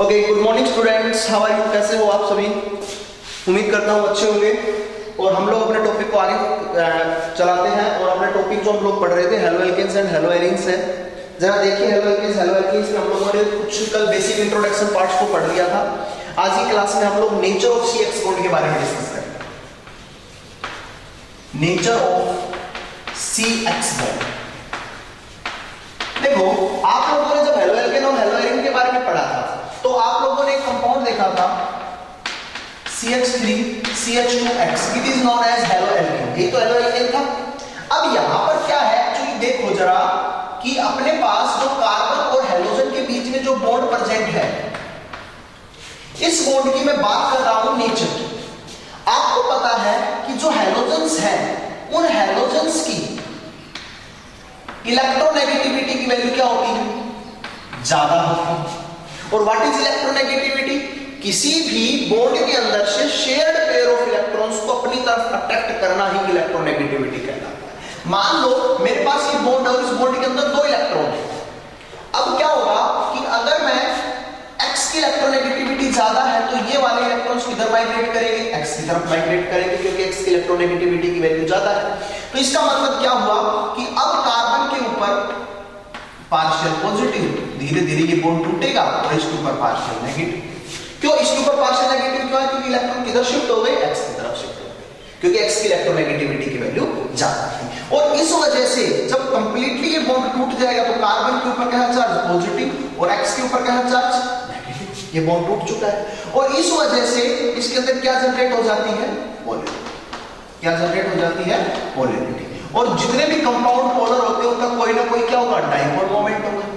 Okay, good morning students, how are you? कैसे हो आप सभी? उम्मीद करता हूँ अच्छे होंगे। और हम लोग अपने टॉपिक को आगे चलाते हैं। और अपने टॉपिक जो हम लोग पढ़ रहे थे haloalkanes and haloarenes है। जरा देखिए हेलो एल्केन्स में हम लोगों ने कुछ कल बेसिक इंट्रोडक्शन पार्ट्स को पढ़ लिया था। आज की क्लास में हम लोग नेचर ऑफ CX बॉन्ड के बारे में डिस्कस करेंगे। Nature of CX bond. देखो, आप लोगों ने जब हेलो एल्केन और हेलो एरीन के बारे में पढ़ा था तो आप लोगों ने एक कंपाउंड देखा था CH3 CH2X, it is known as haloalkane. ये तो हेलो एल्केन था। अब यहां पर क्या है एक्चुअली, देखो जरा कि अपने पास जो कार्बन और हेलोजन के बीच में जो बॉन्ड प्रेजेंट है, इस बॉन्ड की मैं बात कर रहा हूं नेचर की। आपको पता है कि जो हेलोजन्स हैं उन हेलोजन्स की इलेक्ट्रोनेगेटिविटी की वैल्यू क्या होती है? ज्यादा होती है। और व्हाट इज इलेक्ट्रोनेगेटिविटी? किसी भी बॉन्ड के अंदर से शेयर्ड पेयर ऑफ इलेक्ट्रॉन्स को अपनी तरफ अट्रैक्ट करना ही इलेक्ट्रोनेगेटिविटी कहलाता है। मान लो मेरे पास ये बॉन्ड है और इस बॉन्ड के अंदर दो इलेक्ट्रॉन है। अब क्या होगा कि अगर मैं X की इलेक्ट्रोनेगेटिविटी ज्यादा है तो ये वाले इलेक्ट्रॉन्स किधर माइग्रेट करेंगे? X की तरफ माइग्रेट करेंगे, क्योंकि X की इलेक्ट्रोनेगेटिविटी की वैल्यू ज्यादा है। तो इसका मतलब क्या हुआ कि अब कार्बन के ऊपर पार्शियल पॉजिटिव, धीरे धीरे ये बॉन्ड टूटेगा और इसके ऊपर पार्शियल नेगेटिव। क्यों इसके ऊपर पार्शियल नेगेटिव क्यों है? क्योंकि इलेक्ट्रॉन किधर शिफ्ट हो गए? X की तरफ शिफ्ट हो गए, क्योंकि X की इलेक्ट्रोनेगेटिविटी की वैल्यू ज्यादा है। और इस वजह से जब कंप्लीटली ये बॉन्ड टूट जाएगा तो कार्बन के ऊपर क्या है चार्ज? पॉजिटिव, और X के ऊपर क्या है चार्ज? नेगेटिव। ये बॉन्ड टूट चुका है और इस वजह से इसके अंदर क्या जनरेट हो जाती है? पोलैरिटी। क्या जनरेट हो जाती है? पोलैरिटी। और जितने भी कंपाउंड पोलर होते हैं उनका कोई ना कोई क्या होगा? डाइपोल मोमेंट होगा।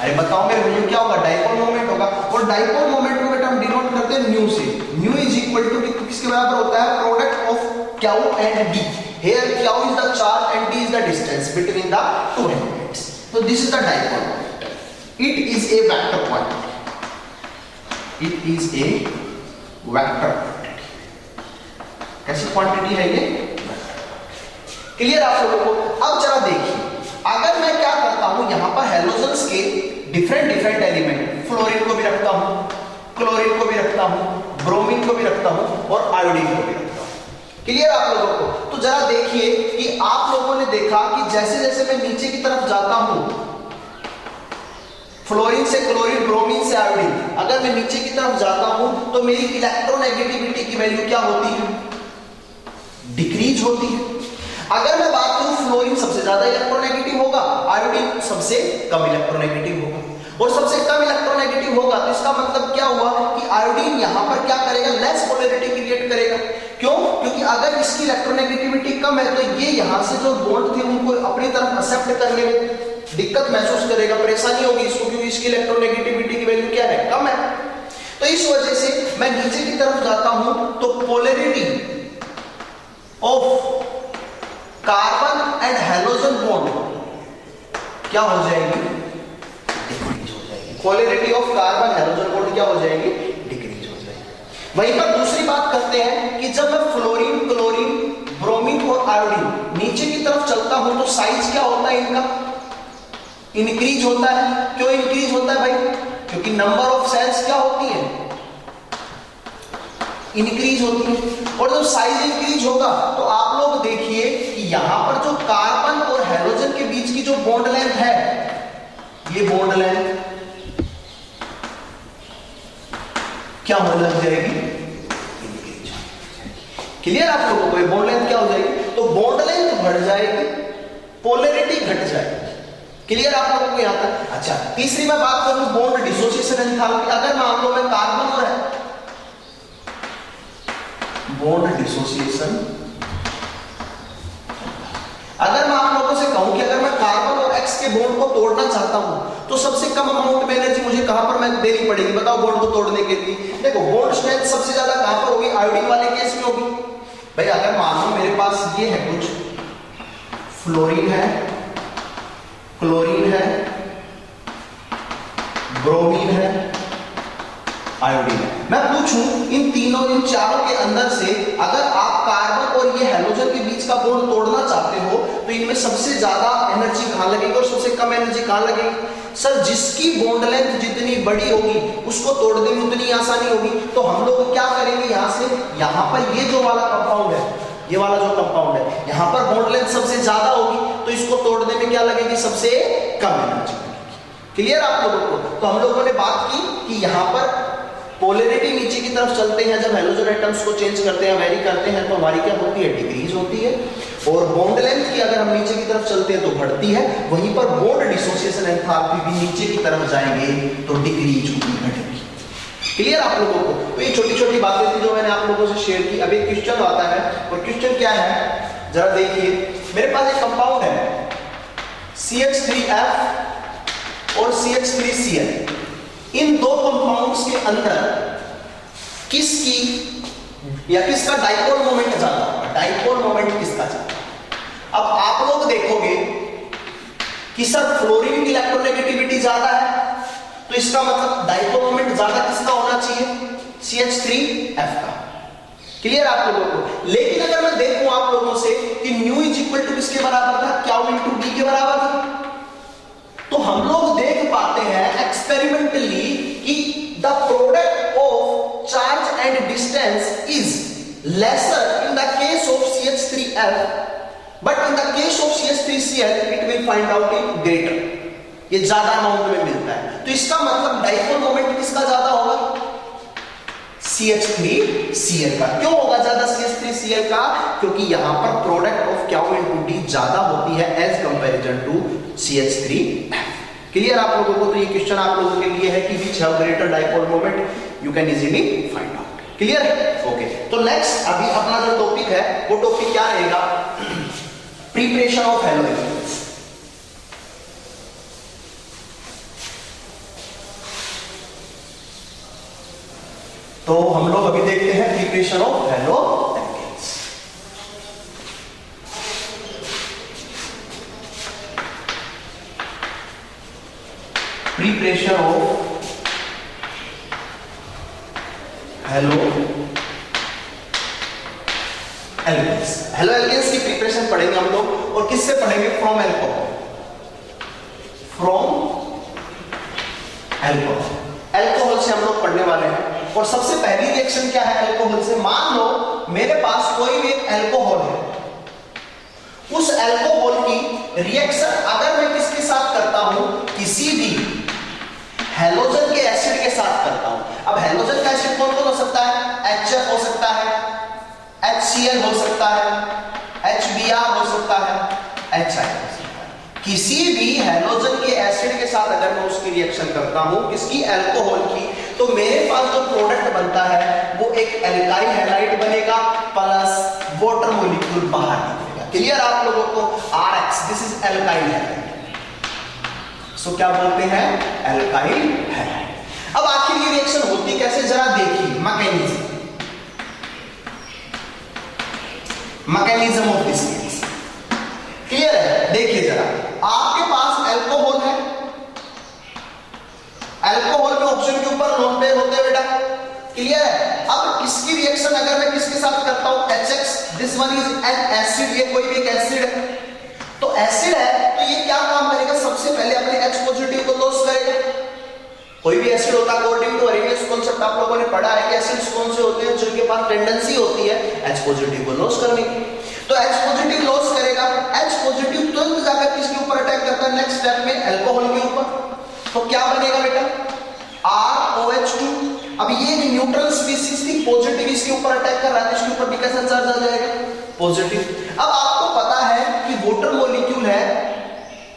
अरे बताओ मेरे भैया, क्या होगा? डाइपोल मोमेंट होगा। और डाइपोल मोमेंट को बेटा हम डिनोट करते हैं न्यू से। न्यू इज इक्वल टू किसके बराबर होता है? Product of Q and D. Here Q is the charge and D is the distance between the two elements. so this is the dipole moment. It is a vector quantity. It is a vector quantity. कैसी quantity है ये? Clear आप लोगों को? अब जरा देखिए, अगर मैं क्या करता हूं, यहां पर हेलोजन्स के डिफरेंट एलिमेंट, फ्लोरीन को भी रखता हूं, क्लोरीन को भी रखता हूं, ब्रोमीन को भी रखता हूं और आयोडीन को भी रखता हूं। क्लियर आप लोगों को? तो जरा देखिए कि आप लोगों ने देखा कि जैसे जैसे मैं नीचे की तरफ जाता हूं, फ्लोरीन से क्लोरीन, ब्रोमीन से आयोडीन, अगर मैं नीचे की तरफ जाता हूं तो मेरी इलेक्ट्रोनेगेटिविटी की वैल्यू क्या होती है? डिक्रीज होती है। अगर मैं बात करूं, फ्लोरीन सबसे ज्यादा इलेक्ट्रोनेगेटिव होगा, आयोडीन सबसे कम इलेक्ट्रोनेगेटिव होगा। और सबसे कम इलेक्ट्रोनेगेटिव होगा तो इसका मतलब क्या हुआ कि आयोडीन यहां पर क्या करेगा? लेस पोलैरिटी क्रिएट करेगा। क्यों? क्योंकि अगर इसकी इलेक्ट्रोनेगेटिविटी कम है तो ये यहां से जो बॉन्ड थे उनको अपनी तरफ एक्सेप्ट करने में दिक्कत महसूस करेगा, परेशानी होगी इसको, क्योंकि इसकी इलेक्ट्रोनेगेटिविटी की वैल्यू क्या है? कम है। तो इस वजह से मैं नीचे की तरफ जाता हूं तो polarity of carbon and halogen bond क्या हो जाएगी? डिक्रीज हो जाएगी। Polarity of carbon halogen bond क्या हो जाएगी? डिक्रीज हो जाएगी। वहीं पर दूसरी बात करते हैं कि जब मैं फ्लोरीन, क्लोरीन, ब्रोमीन और आयोडीन नीचे की तरफ चलता हूं तो साइज क्या होता है इनका? इंक्रीज होता है। क्यों इंक्रीज होता है भाई? क्योंकि नंबर ऑफ सेल्स क्या होती है? इंक्रीज होती है। और जब साइज इंक्रीज होगा तो आप लोग देखिए कि यहां पर जो कार्बन और हेलोजन के बीच की जो बॉन्ड लेंथ है, ये बॉन्ड लेंथ क्या होने लग जाएगी? इंक्रीज। क्लियर आप लोगों को? ये बॉन्ड लेंथ क्या हो जाएगी? तो बॉन्ड लेंथ बढ़ जाएगी, पोलैरिटी घट जाएगी। क्लियर आप लोगों को यहां तक? अच्छा, तीसरी मैं बात करूं बॉन्ड डिसोसिएशन एंथैल्पी। अगर मान लो मैं कार्बन और बॉन्ड डिसोसिएशन, अगर मैं आप लोगों से कहूं कि अगर मैं कार्बन और X के बॉन्ड को तोड़ना चाहता हूं तो सबसे कम अमाउंट में एनर्जी मुझे कहां पर मैं देनी पड़ेगी? बताओ बॉन्ड को तोड़ने के लिए। देखो, बॉन्ड स्ट्रेंथ सबसे ज्यादा कहां पर होगी? आयोडीन वाले केस में होगी। भाई अगर मान लो मेरे पास ये है, कुछ फ्लोरीन है, क्लोरीन है, ब्रोमीन है, आयोडीन है, मैं पूछूं इन तीनों, इन चारों के अंदर से अगर आप कार्बन और ये हेलोजन के बीच का बॉन्ड तोड़ना चाहते हो तो इनमें सबसे ज्यादा एनर्जी कहां लगेगी और सबसे कम एनर्जी कहां लगेगी? सर जिसकी बॉन्ड लेंथ जितनी बड़ी होगी उसको तोड़ने में उतनी आसानी होगी। तो हम लोग क्या करेंगे, यहां से यहां पर ये जो वाला कंपाउंड है, ये वाला जो कंपाउंड है, यहां पर बॉन्ड लेंथ सबसे ज्यादा होगी, तो इसको तोड़ने में क्या लगेगी, सबसे कम एनर्जी लगेगी। क्लियर आप लोगों को? तो हम लोगों ने बात की कि यहां पर पोलैरिटी नीचे की तरफ चलते हैं, जब हैलोजन एटम्स को चेंज करते हैं, वेरी करते हैं, तो हमारी क्या होती है, डिक्रीज होती है। और बॉन्ड लेंथ की अगर हम नीचे की तरफ चलते हैं तो बढ़ती है। वहीं पर बॉन्ड डिसोसिएशन एंथैल्पी भी नीचे की तरफ जाएंगे तो डिक्रीज होगी, घटेगी। क्लियर आप लोगों को? तो ये छोटी छोटी बातें थी जो मैंने आप लोगों से शेयर की। अब एक क्वेश्चन आता है, और क्वेश्चन क्या है जरा देखिए। मेरे पास एक कंपाउंड है CH3F और CH3Cl। इन दो कंपाउंड्स के अंदर किसकी या किसका डाइपोल मोमेंट ज्यादा होगा, डाइपोल मोमेंट किसका ज्यादा? अब आप लोग देखोगे कि सर फ्लोरीन की इलेक्ट्रोनेगेटिविटी ज्यादा है, तो इसका मतलब डाइपोल मोमेंट ज्यादा किसका होना चाहिए, CH3F का। क्लियर आप लोगों को? लेकिन अगर मैं देखूं आप लोगों से कि न्यू इज इक्वल टू किसके बराबर था, क्या इनटू डी के बराबर था, तो हम लोग देख पाते हैं एक्सपेरिमेंटली कि the product of charge and distance is lesser in the case of CH3F, but in the case of CH3Cl it will find out in greater, ये ज्यादा अमाउंट में मिलता है। तो इसका मतलब डाइपोल मोमेंट किसका ज्यादा होगा, CH3Cl का। क्यों होगा ज्यादा CH3Cl का? क्योंकि यहां पर product of Q into D ज्यादा होती है as comparison to CH3F। Clear आप लोगों को? तो ये क्वेश्चन आप लोगों के लिए है कि which have greater dipole moment, you can easily find out. Clear है? ओके, तो नेक्स्ट अभी अपना जो टॉपिक है वो टॉपिक क्या रहेगा, प्रिपरेशन ऑफ हैलोजेन्स। तो हम लोग अभी देखते हैं प्रिपरेशन ऑफ हैलोजेन्स। प्रिपरेशन ऑफ हैलोजेन्स की प्रिपरेशन पढ़ेंगे हम लोग, और किससे पढ़ेंगे, फ्रॉम एल्कोहल। एल्कोहल से हम लोग पढ़ने वाले हैं। और सबसे पहली रिएक्शन क्या है एल्कोहल से, मान लो मेरे पास कोई भी एक एल्कोहल है, उस एल्कोहल की रिएक्शन अगर मैं किसके साथ करता हूं, किसी भी हैलोजन के एसिड के साथ करता हूं। अब हैलोजन का एसिड कौन कौन हो सकता है, HF हो सकता है, HCl हो सकता है, HBr हो सकता है, HI हो सकता है। किसी भी हैलोजन के एसिड के साथ अगर मैं उसकी रिएक्शन करता हूं, किसकी, एल्कोहल की, तो मेरे पास जो प्रोडक्ट बनता है वो एक एल्काइल हैलाइड बनेगा प्लस वाटर मॉलिक्यूल बाहर निकलेगा। क्लियर आप लोगों को? RX, this is alkyl halide. So क्या बोलते हैं, एल्काइल हैलाइड। अब आखिर ये रिएक्शन होती कैसे, जरा देखिए mechanism of this reaction. Clear है? देखिए जरा, आपके पास एल्कोहल है, एल्कोहल के ऑप्शन के ऊपर लोन पेयर होते हैं बेटा। क्लियर है? अब इसकी रिएक्शन अगर मैं किसके साथ करता हूं, HX, this one is an acid, ये कोई भी एक एसिड है, तो एसिड है तो ये क्या काम करेगा, सबसे पहले अपने H पॉजिटिव को लॉस करेगा। कोई भी एसिड होता है, अकॉर्डिंग टू अरेनियस कॉन्सेप्ट आप लोगों ने पढ़ा है कि एसिड्स कौन से होते हैं जिनके पास टेंडेंसी होती है H पॉजिटिव को लॉस करने की। तो H पॉजिटिव लॉस करेगा, H पॉजिटिव तुरंत जाकर किसके ऊपर अटैक करता है, नेक्स्ट स्टेप में एल्कोहल के ऊपर। तो क्या बनेगा बेटा, ROH2। अब ये न्यूट्रल स्पीशीज थी, पॉजिटिव इसके ऊपर अटैक कर रहा है, इसके ऊपर भी कैसा चार्ज आ जाएगा, पॉजिटिव। अब आपको पता है कि वाटर मॉलिक्यूल है,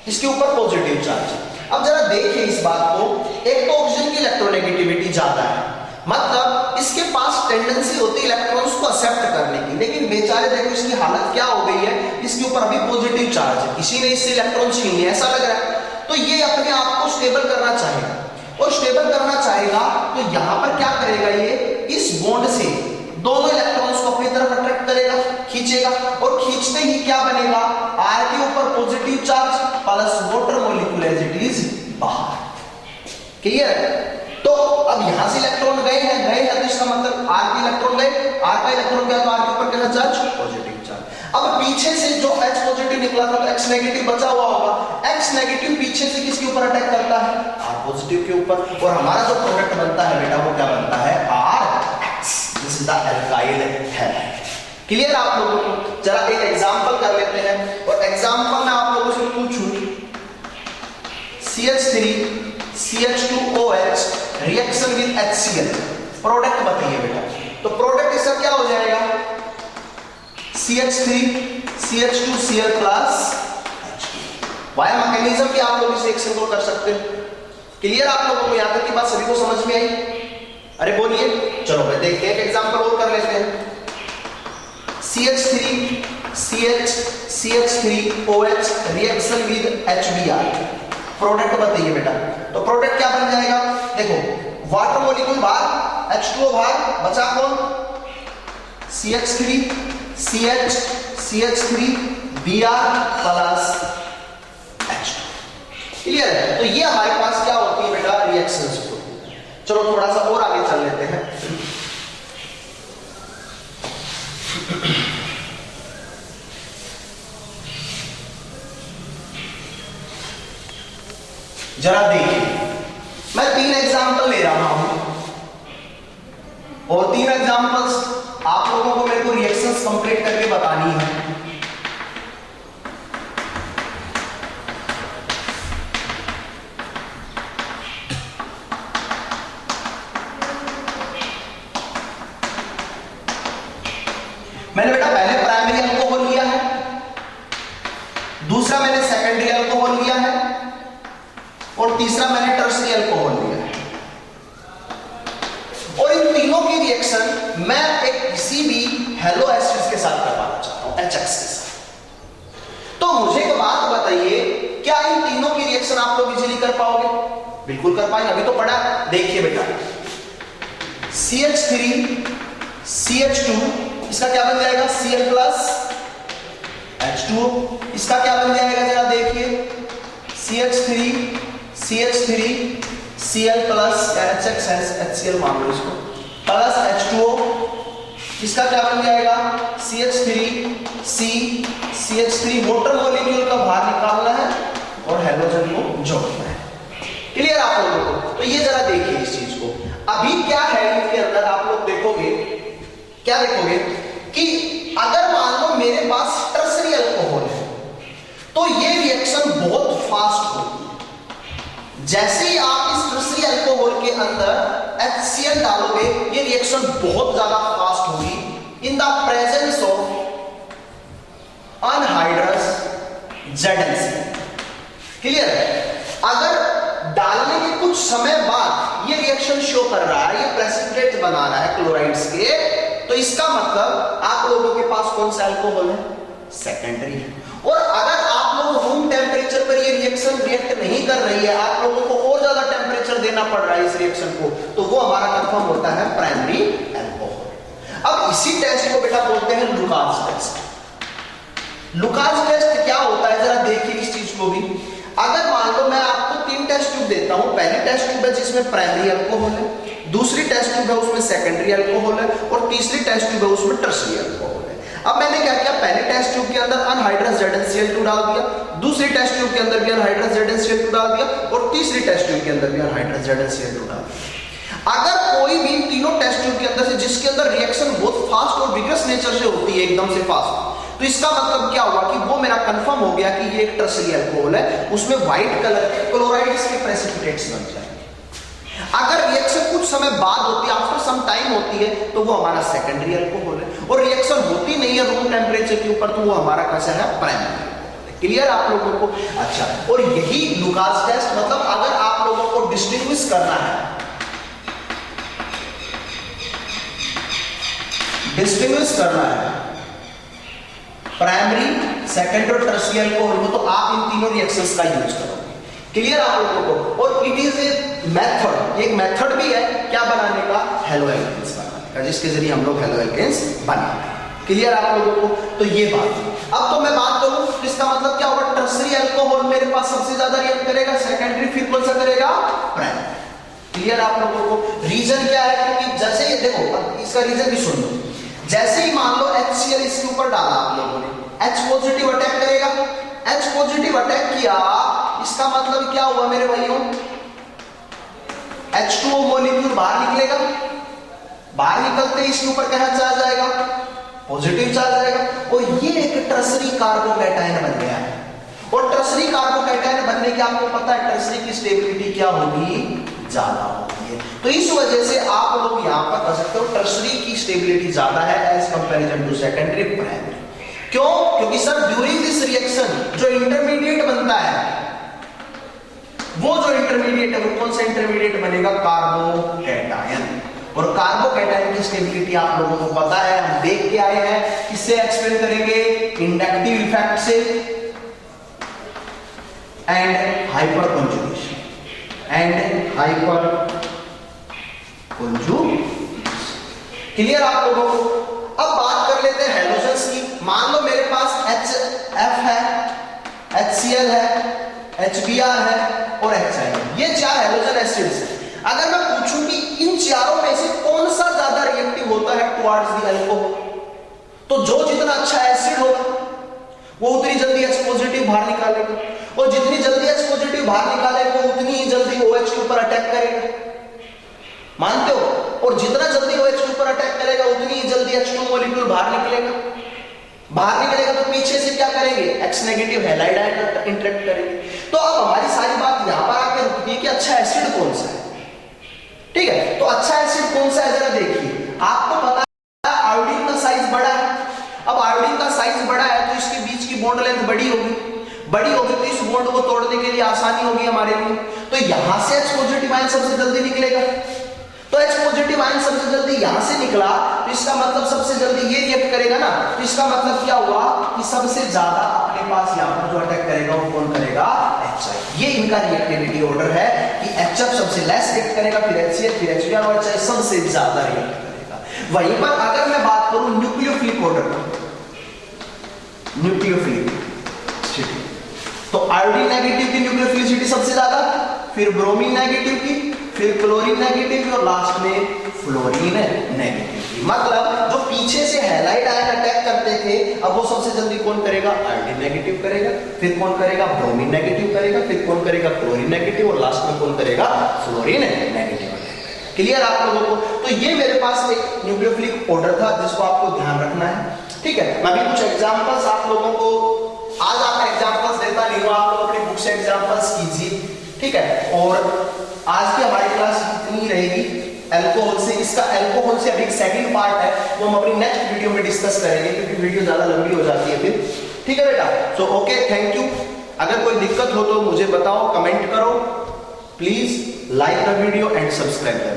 इसके ऊपर पॉजिटिव चार्ज। अब जरा देखिए इस बात को, एक तो ऑक्सीजन की इलेक्ट्रोनेगेटिविटी ज्यादा है, मतलब इसके पास टेंडेंसी होती है इलेक्ट्रॉन्स को एक्सेप्ट करने की, लेकिन बेचारे देखो इसकी हालत क्या हो गई है, इसके ऊपर अभी पॉजिटिव चार्ज है, किसी ने इससे इलेक्ट्रॉन छीन लिया ऐसा लग रहा है। तो ये अपने आप को स्टेबल करना चाहेगा, और स्टेबल करना चाहेगा तो यहां पर क्या करेगा, ये इस बॉन्ड से दोनों इलेक्ट्रॉन्स को अपनी तरफ अट्रैक्ट करेगा, खींचेगा, और खींचते ही क्या बनेगा, R के ऊपर positive charge plus water molecule as it is बाहर। क्लियर? तो अब यहां से इलेक्ट्रॉन गए हैं तो इसका मतलब R के इलेक्ट्रॉन गए, R का इलेक्ट्रॉन गया तो R के ऊपर कैसा चार्ज, पॉजिटिव चार्ज। अब पीछे से जो H पॉजिटिव पॉजिटिव निकला था तो X नेगेटिव बचा हुआ होगा। X नेगेटिव पीछे से किसके ऊपर अटैक करता है? R पॉजिटिव के ऊपर, और हमारा जो प्रोडक्ट बनता है बेटा वो क्या बनता है? RX। This is the alkyl halide. Clear आप लोगों को? जरा एक एग्जांपल कर लेते हैं, और एग्जांपल में आप लोगों से पूछूं CH3 CH2OH reaction with HCl, product बताइए बेटा। तो प्रोडक्ट इसका क्या हो जाएगा? CH3 CH2Cl plus via mechanism भी आप लोग इस रिएक्शन को कर सकते हैं। क्लियर आप लोगों को? यहां तक की बात सभी को समझ में आई? अरे बोलिए। चलो भाई देखते हैं, एक एग्जांपल और कर लेते हैं। CH3 CH3OH reaction with HBr, product बताइए बेटा। तो प्रोडक्ट क्या बन जाएगा? देखो वाटर मॉलिक्यूल बाहर, H2O बाहर, बचा कौन? CH3 CH3Br plus H2। Clear है? तो ये हमारे पास क्या होती है बेटा? रिएक्शंस होती है। चलो थोड़ा सा और आगे चल लेते हैं। जरा देखिए, मैं 3 एग्जांपल ले रहा हूं, और 3 एग्जांपल्स आप लोगों को मेरे को रिएक्शंस कंप्लीट करके बतानी है। मैंने बेटा पहले प्राइमरी अल्कोहल लिया है, दूसरा मैंने सेकेंडरी अल्कोहल लिया है, और तीसरा मैंने टर्शियरी अल्कोहल लिया है। और इन तीनों की रिएक्शन मैं एक किसी भी हेलो एसिड्स के साथ करवाना चाहता हूं, HX के साथ। तो मुझे एक बात बताइए, क्या इन तीनों की रिएक्शन आप लोग इजीली कर पाओगे? बिल्कुल कर पाएंगे। अभी तो पढ़ा, देखिए बेटा CH3 CH2 इसका क्या बन जाएगा? Cl plus H2O। इसका क्या बन जाएगा? जरा देखिए, CH3 Cl प्लस HCl मान लो इसको, प्लस H2O। इसका क्या बन जाएगा? CH3 वाटर मॉलिक्यूल का बाहर निकालना है और हेलोजन को जोड़ना है। क्लियर आप लोगों को? तो ये जरा देखिए इस चीज को। अभी क्या है इनके अंदर, आप लोग देखोगे, क्या देखोगे कि अगर मान लो मेरे पास टर्शियरी अल्कोहल है तो ये रिएक्शन बहुत फास्ट होगी है। जैसे ही आप इस टर्शियरी अल्कोहल के अंदर HCl डालोगे, ये रिएक्शन बहुत ज्यादा फास्ट होगी in the presence of anhydrous ZnCl। Clear है? अगर डालने के कुछ समय बाद ये रिएक्शन शो कर रहा है, ये प्रेसिपिटेट बना रहा है क्लोराइड्स के, तो इसका मतलब आप लोगों के पास कौन सा अल्कोहल है? सेकेंडरी है। और अगर आप लोग रूम टेम्परेचर पर ये रिएक्शन रिएक्ट नहीं कर रही है, आप लोगों को और ज्यादा टेम्परेचर देना पड़ रहा है इस रिएक्शन को, तो वो हमारा कंफर्म होता है प्राइमरी अल्कोहल। अब इसी टेस्ट को बेटा बोलते हैं लुकास टेस्ट। लुकास टेस्ट क्या होता है, जरा देखिए इस चीज को भी। अगर मान लो मैं आपको 3 टेस्ट ट्यूब देता हूं, पहली टेस्ट ट्यूब है जिसमें प्राइमरी अल्कोहल है, दूसरी टेस्ट ट्यूब है उसमें सेकेंडरी अल्कोहल है, और तीसरी टेस्ट ट्यूब है उसमें टर्शियरी अल्कोहल है। अब मैंने क्या किया, पहले टेस्ट ट्यूब के अंदर अनहाइड्रस ZnCl2 डाल दिया, दूसरी टेस्ट ट्यूब के अंदर भी अनहाइड्रस ZnCl2 डाल दिया, और तीसरी टेस्ट ट्यूब के अंदर भी अनहाइड्रस ZnCl2 डाल दिया। अगर कोई भी तीनों टेस्ट ट्यूब के अंदर से जिसके अंदर रिएक्शन बहुत फास्ट और विग्रस नेचर से होती है, एकदम से फास्ट, तो इसका मतलब क्या हुआ कि वो मेरा कंफर्म हो गया कि ये एक टर्शियरी अल्कोहल है, उसमें व्हाइट कलर के क्लोराइड्स के प्रेसिपिटेट्स बन जाएंगे। अगर रिएक्शन कुछ समय बाद होती है, आफ्टर सम टाइम होती है, तो वो हमारा सेकेंडरी अल्कोहल है, और रिएक्शन होती नहीं है रूम टेम्परेचर के ऊपर, तो वो हमारा कैसा है? प्राइमरी। क्लियर आप लोगों को? अच्छा, और यही लुकास टेस्ट, मतलब अगर आप लोगों को डिस्टिंग्विश करना है, प्राइमरी, सेकेंडरी और टर्शियरी अल्कोहल, तो आप इन तीनों रिएक्शंस का यूज करोगे। क्लियर आप लोगों को? और इट इज ए मेथड, एक मेथड भी है क्या बनाने का? हेलो एल्केन्स बनाने का, जिसके जरिए हम लोग हेलो एल्केन्स बनाते हैं। क्लियर आप लोगों को? तो ये बात। अब तो मैं बात करूं, इसका मतलब क्या होगा? टर्शियरी अल्कोहल मेरे पास सबसे ज्यादा रिएक्ट करेगा, सेकेंडरी फिर कौन सा करेगा? प्राइमरी। क्लियर आप लोगों को? रीजन क्या है? क्योंकि जैसे ये देखो, इसका रीजन भी सुन लो। जैसे ही मान लो HCl इसके ऊपर डाला आप लोगों ने, H पॉजिटिव अटैक करेगा, H पॉजिटिव अटैक किया, इसका मतलब क्या हुआ मेरे भाइयों, H2O मॉलिक्यूल बाहर निकलेगा, बाहर निकलते ही इसके ऊपर क्या चार्ज आएगा, पॉजिटिव चार्ज आएगा, और ये एक टर्सरी कार्बोकैटायन बन गया है। और टर्सरी कार्बोकैटायन बनने के आपको पता है टर्सरी की स्टेबिलिटी क्या होगी, ज्यादा होती है। तो इस वजह से आप लोग यहां पर कह सकते हो टर्सरी की स्टेबिलिटी ज्यादा है as comparison to secondary primary. क्यों? क्योंकि सर ड्यूरिंग दिस रिएक्शन जो इंटरमीडिएट बनता है, वो जो इंटरमीडिएट है वो कौन सा इंटरमीडिएट बनेगा, कार्बोकैटायन। और कार्बोकैटायन की स्टेबिलिटी आप लोगों को पता है, हम देख के आए हैं, किससे एक्सप्लेन करेंगे, इंडक्टिव इफेक्ट से and hyper conjugation, and hyper conjugation. Clear आप लोगों को? अब बात कर लेते हैं हैलोजन्स की। मान लो मेरे पास HF है, HCl है, HBr है और HI, ये 4 हैलोजन एसिड्स हैं। अगर मैं पूछूं कि इन चारों में से कौन सा ज्यादा रिएक्टिव होता है टुवर्ड्स द अल्कोहल, तो जो जितना अच्छा एसिड होगा वो उतनी जल्दी H पॉजिटिव बाहर निकालेगा, और जितनी जल्दी H पॉजिटिव बाहर निकालेगा वो उतनी ही जल्दी OH के ऊपर अटैक करेगा, मानते हो? और जितना जल्दी OH के ऊपर अटैक करेगा उतनी ही जल्दी H2 मॉलिक्यूल बाहर निकलेगा, बाहर निकलेगा तो पीछे से क्या करेंगे, X negative halide ion interact करेंगे। तो अब हमारी सारी बात यहां पर आके रुकती है कि अच्छा एसिड कौन सा है, ठीक है? तो अच्छा एसिड कौन सा है जरा देखिए, आपको पता है आयोडीन का साइज बड़ा है। अब आयोडीन का साइज बड़ा है तो इसके बीच की बॉन्ड लेंथ बड़ी होगी, बड़ी होगी तो इस बॉन्ड को तोड़ने के लिए आसानी होगी हमारे लिए। तो यहां से H पॉजिटिव आयन सबसे जल्दी निकलेगा, तो H पॉजिटिव आयन सबसे जल्दी यहां से निकला तो इसका मतलब सबसे जल्दी ये रिएक्ट करेगा ना, तो इसका मतलब क्या हुआ कि सबसे ज्यादा अपने पास यहां पर जो अटैक करेगा वो कौन करेगा, HI। ये इनका रिएक्टिविटी ऑर्डर है कि HF सबसे लेस रिएक्ट करेगा, फिर HCl, फिर HBr और HI सबसे ज्यादा रिएक्ट करेगा। वहीं पर अगर मैं बात करूं न्यूक्लियोफिलिक ऑर्डर, न्यूक्लियोफिलिक तो आयोडीन नेगेटिव की न्यूक्लियोफिलिसिटी सबसे ज्यादा, फिर ब्रोमीन नेगेटिव की, फिर क्लोरीन नेगेटिव की और लास्ट में फ्लोरीन नेगेटिव की। मतलब जो पीछे से हैलाइड आयन अटैक करते थे अब वो सबसे जल्दी कौन करेगा, आयोडीन नेगेटिव करेगा, फिर कौन करेगा, ब्रोमीन नेगेटिव करेगा, फिर कौन करेगा, क्लोरीन नेगेटिव और लास्ट में कौन करेगा, फ्लोरीन नेगेटिव। क्लियर आप लोगों को? तो ये मेरे पास एक न्यूक्लियोफिलिक ऑर्डर था जिसको आपको ध्यान रखना है, ठीक है? मैं भी कुछ एग्जांपल्स आप लोगों को, आज आप एग्जांपल्स देता नहीं हूं, आप लोग अपनी बुक से एग्जांपल्स कीजिए, ठीक है? और आज की हमारी क्लास इतनी रहेगी अल्कोहल से। इसका अल्कोहल से अभी सेकंड पार्ट है वो हम अपनी नेक्स्ट वीडियो में डिस्कस करेंगे क्योंकि वीडियो ज्यादा लंबी हो जाती है फिर, ठीक है बेटा? So okay, thank you. अगर कोई दिक्कत हो तो मुझे बताओ, कमेंट करो, please like the video and subscribe the